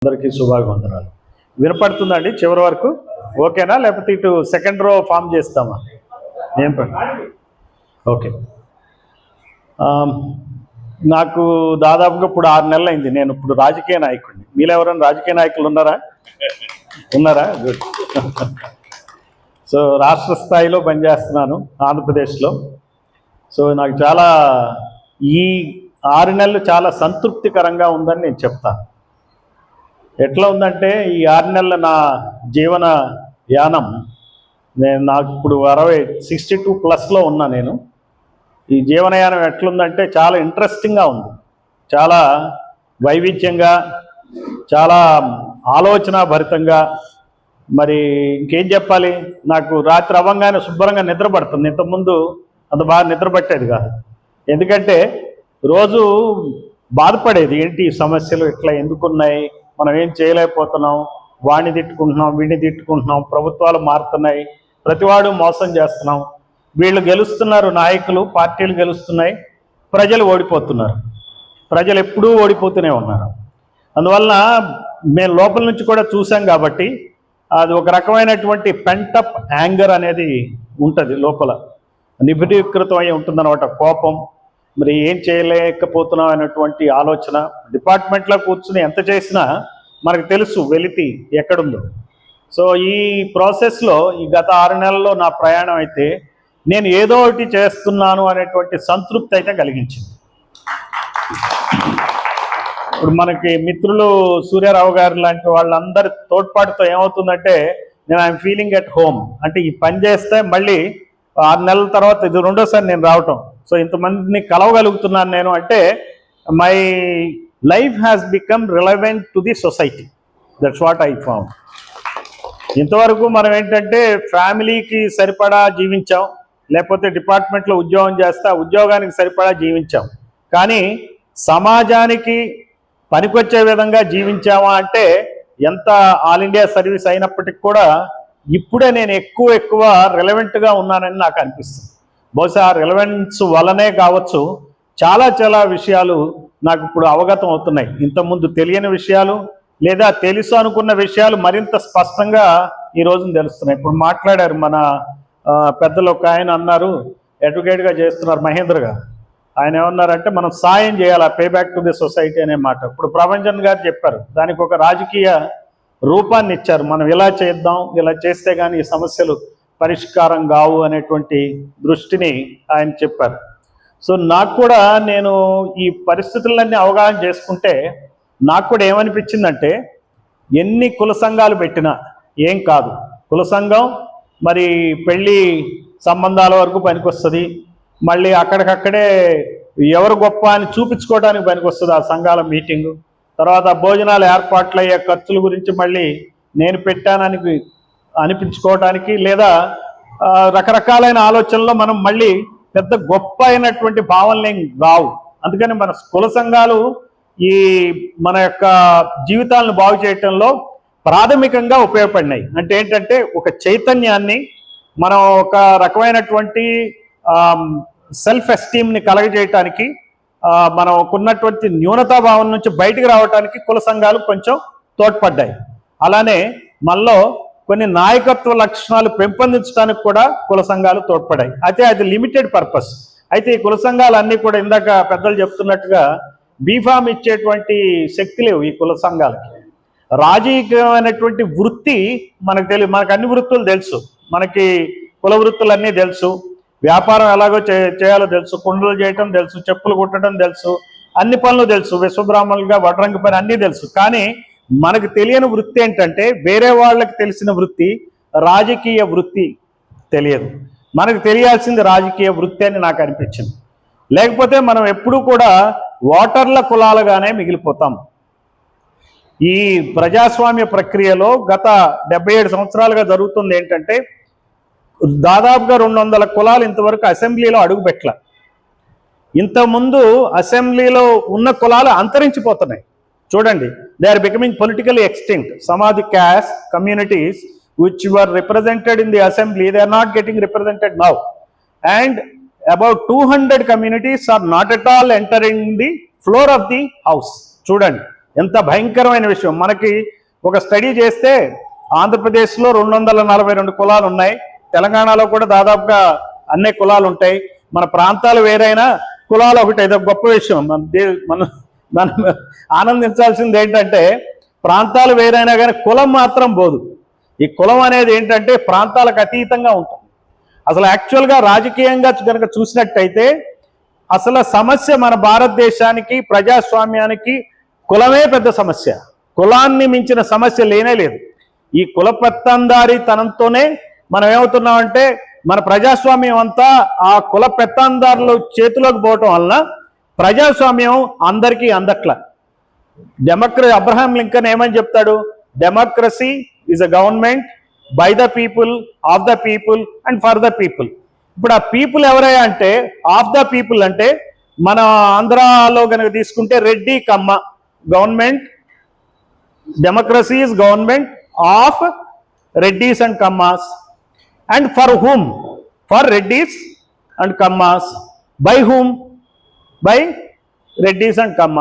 అందరికీ శుభాభివందనాలు. వినపడుతుందండి చివరి వరకు? ఓకేనా? లేకపోతే ఇటు సెకండ్ రో ఫామ్ చేస్తామా? ఏం పని? ఓకే. నాకు దాదాపుగా ఇప్పుడు 6 నెలలు అయింది. నేను ఇప్పుడు రాజకీయ నాయకుడిని. మీలో ఎవరైనా రాజకీయ నాయకులు ఉన్నారా? గుడ్. సో రాష్ట్ర స్థాయిలో పనిచేస్తున్నాను ఆంధ్రప్రదేశ్లో. సో నాకు చాలా ఈ 6 నెలలు చాలా సంతృప్తికరంగా ఉందని నేను చెప్తాను. ఎట్లా ఉందంటే ఈ 6 నెలల నా జీవన యానం, నాకు ఇప్పుడు 62+ ఉన్నా. నేను ఈ జీవనయానం ఎట్లుందంటే చాలా ఇంట్రెస్టింగ్గా ఉంది, చాలా వైవిధ్యంగా, చాలా ఆలోచనాభరితంగా. మరి ఇంకేం చెప్పాలి, నాకు రాత్రి అవ్వగానే శుభ్రంగా నిద్ర పడుతుంది. ఇంతకుముందు అంత బాగా నిద్ర పట్టేది కాదు. ఎందుకంటే రోజు బాధపడేది, ఏంటి ఈ సమస్యలు ఇట్లా ఎందుకున్నాయి, మనం ఏం చేయలేకపోతున్నాం, వాడిని తిట్టుకుంటున్నాం, వీడిని తిట్టుకుంటున్నాం, ప్రభుత్వాలు మారుతున్నాయి, ప్రతివాడు మోసం చేస్తున్నాం, వీళ్ళు గెలుస్తున్నారు, నాయకులు పార్టీలు గెలుస్తున్నాయి, ప్రజలు ఓడిపోతున్నారు. ప్రజలు ఎప్పుడూ ఓడిపోతూనే ఉన్నారు. అందువలన మేము లోపల నుంచి కూడా చూసాం కాబట్టి అది ఒక రకమైనటువంటి పెంటప్ యాంగర్ అనేది ఉంటుంది, లోపల నిబిడీకృతం అయి ఉంటుందన్నమాట. కోపం, మరి ఏం చేయలేకపోతున్నాం అనేటువంటి ఆలోచన. డిపార్ట్మెంట్లో కూర్చుని ఎంత చేసినా మనకు తెలుసు వెలితి ఎక్కడుందో. సో ఈ ప్రాసెస్లో ఈ గత 6 నెలల్లో నా ప్రయాణం అయితే నేను ఏదో ఒకటి చేస్తున్నాను అనేటువంటి సంతృప్తి అయితే కలిగించింది. ఇప్పుడు మనకి మిత్రులు సూర్యారావు గారు లాంటి వాళ్ళందరి తోడ్పాటుతో ఏమవుతుందంటే నేను ఐఎమ్ ఫీలింగ్ ఎట్ హోమ్. అంటే ఈ పని చేస్తే మళ్ళీ 6 నెలల తర్వాత ఇది రెండోసారి నేను రావటం. సో ఇంతమందిని కలవగలుగుతున్నాను నేను అంటే my life has become relevant to the society. That's what I found. ఇంతవరకు మనం ఏంటంటే ఫ్యామిలీకి సరిపడా జీవించాం, లేకపోతే డిపార్ట్మెంట్లో ఉద్యోగం చేస్తే ఆ ఉద్యోగానికి సరిపడా జీవించాం. కానీ సమాజానికి పనికొచ్చే విధంగా జీవించామా అంటే ఎంత ఆల్ ఇండియా సర్వీస్ అయినప్పటికీ కూడా ఇప్పుడే నేను ఎక్కువ రిలవెంట్గా ఉన్నానని నాకు అనిపిస్తుంది. బహుశా రిలవెన్స్ వల్లనే కావచ్చు చాలా విషయాలు నాకు ఇప్పుడు అవగతం అవుతున్నాయి. ఇంతకుముందు తెలియని విషయాలు లేదా తెలుసు అనుకున్న విషయాలు మరింత స్పష్టంగా ఈ రోజున తెలుస్తున్నాయి. ఇప్పుడు మాట్లాడారు మన పెద్దలు, ఒక ఆయన అన్నారు, అడ్వకేట్గా చేస్తున్నారు మహేంద్ర గారు. ఆయన ఏమన్నారంటే మనం సాయం చేయాలి, pay back to the society అనే మాట. ఇప్పుడు ప్రభంజన్ గారు చెప్పారు, దానికి ఒక రాజకీయ రూపాన్ని ఇచ్చారు. మనం ఇలా చేద్దాం, ఇలా చేస్తే కానీ ఈ సమస్యలు పరిష్కారం కావు అనేటువంటి దృష్టిని ఆయన చెప్పారు. సో నాకు కూడా నేను ఈ పరిస్థితులన్నీ అవగాహన చేసుకుంటే నాకు కూడా ఏమనిపించిందంటే ఎన్ని కుల సంఘాలు పెట్టినా ఏం కాదు. కుల సంఘం మరి పెళ్ళి సంబంధాల వరకు పనికొస్తుంది, మళ్ళీ అక్కడికక్కడే ఎవరు గొప్ప అని చూపించుకోవడానికి పనికొస్తుంది ఆ సంఘాల మీటింగు. తర్వాత భోజనాలు ఏర్పాట్లు అయ్యే ఖర్చుల గురించి మళ్ళీ నేను పెట్టానని అనిపించుకోవడానికి, లేదా రకరకాలైన ఆలోచనలో మనం మళ్ళీ పెద్ద గొప్ప అయినటువంటి భావనలేం రావు. అందుకని మన కుల సంఘాలు ఈ మన యొక్క జీవితాలను బాగు చేయటంలో ప్రాథమికంగా ఉపయోగపడినాయి. అంటే ఏంటంటే ఒక చైతన్యాన్ని, మనం ఒక రకమైనటువంటి సెల్ఫ్ ఎస్టీమ్ని కలగజేయటానికి, మనకున్నటువంటి న్యూనతాభావం నుంచి బయటకు రావడానికి కుల సంఘాలు కొంచెం తోడ్పడ్డాయి. అలానే మనలో కొన్ని నాయకత్వ లక్షణాలు పెంపొందించడానికి కూడా కుల సంఘాలు తోడ్పడాయి. అయితే అది లిమిటెడ్ పర్పస్. అయితే ఈ కుల సంఘాలన్నీ కూడా ఇందాక పెద్దలు చెప్తున్నట్టుగా బీఫామ్ ఇచ్చేటువంటి శక్తి లేవు ఈ కుల సంఘాలకి. రాజకీయమైనటువంటి వృత్తి మనకు తెలియదు. మనకు అన్ని వృత్తులు తెలుసు, మనకి కుల వృత్తులన్నీ తెలుసు, వ్యాపారం ఎలాగో చేయాలో తెలుసు, కుండలు చేయటం తెలుసు, చెప్పులు కుట్టడం తెలుసు, అన్ని పనులు తెలుసు, విశ్వబ్రాహ్మణులుగా వడ్రంగి పని అన్నీ తెలుసు. కానీ మనకు తెలియని వృత్తి ఏంటంటే వేరే వాళ్ళకి తెలిసిన వృత్తి రాజకీయ వృత్తి తెలియదు. మనకు తెలియాల్సింది రాజకీయ వృత్తి అని నాకు అనిపించింది. లేకపోతే మనం ఎప్పుడూ కూడా ఓటర్ల కులాలుగానే మిగిలిపోతాం. ఈ ప్రజాస్వామ్య ప్రక్రియలో గత 77 సంవత్సరాలుగా జరుగుతుంది ఏంటంటే దాదాపుగా 200 కులాలు ఇంతవరకు అసెంబ్లీలో అడుగుపెట్టల. ఇంతకుముందు అసెంబ్లీలో ఉన్న కులాలు అంతరించిపోతున్నాయి. చూడండి, they are becoming politically extinct. Some of the caste communities which were represented in the assembly, they are not getting represented now, and about 200 communities are not at all entering the floor of the house. చూడండి, ఎంత భయంకరమైన విషయం. మనకి ఒక study చేస్తే ఆంధ్రప్రదేశ్లో 242 కులాలు ఉన్నాయి, తెలంగాణలో కూడా దాదాపుగా అన్ని కులాలు ఉంటాయి. మన ప్రాంతాలు వేరైనా కులాలు ఒకటి. ఇది గొప్ప విషయం. మనం ఆనందించాల్సింది ఏంటంటే ప్రాంతాలు వేరైనా కానీ కులం మాత్రం పోదు. ఈ కులం అనేది ఏంటంటే ప్రాంతాలకు అతీతంగా ఉంటుంది. అసలు యాక్చువల్గా రాజకీయంగా కనుక చూసినట్టయితే అసలు సమస్య మన భారతదేశానికి ప్రజాస్వామ్యానికి కులమే పెద్ద సమస్య. కులాన్ని మించిన సమస్య లేనే లేదు. ఈ కుల పెత్తందారీతనంతోనే మనం ఏమవుతున్నామంటే మన ప్రజాస్వామ్యం అంతా ఆ కుల పెత్తందారుల చేతిలోకి పోవటం వలన ప్రజాస్వామ్యం అందరికీ అందట్ల. అబ్రహాం లింకన్ ఏమని చెప్తాడు? Democracy is a government by the people, of the people and for the people. ఇప్పుడు ఆ పీపుల్ ఎవరయ్యా అంటే ఆఫ్ ద పీపుల్ అంటే మన ఆంధ్రాలో కనుక తీసుకుంటే Reddy Kamma government. Democracy is government of Reddys and Kammas. And for whom? For Reddys and Kammas. By whom? By Reddys and Kammas.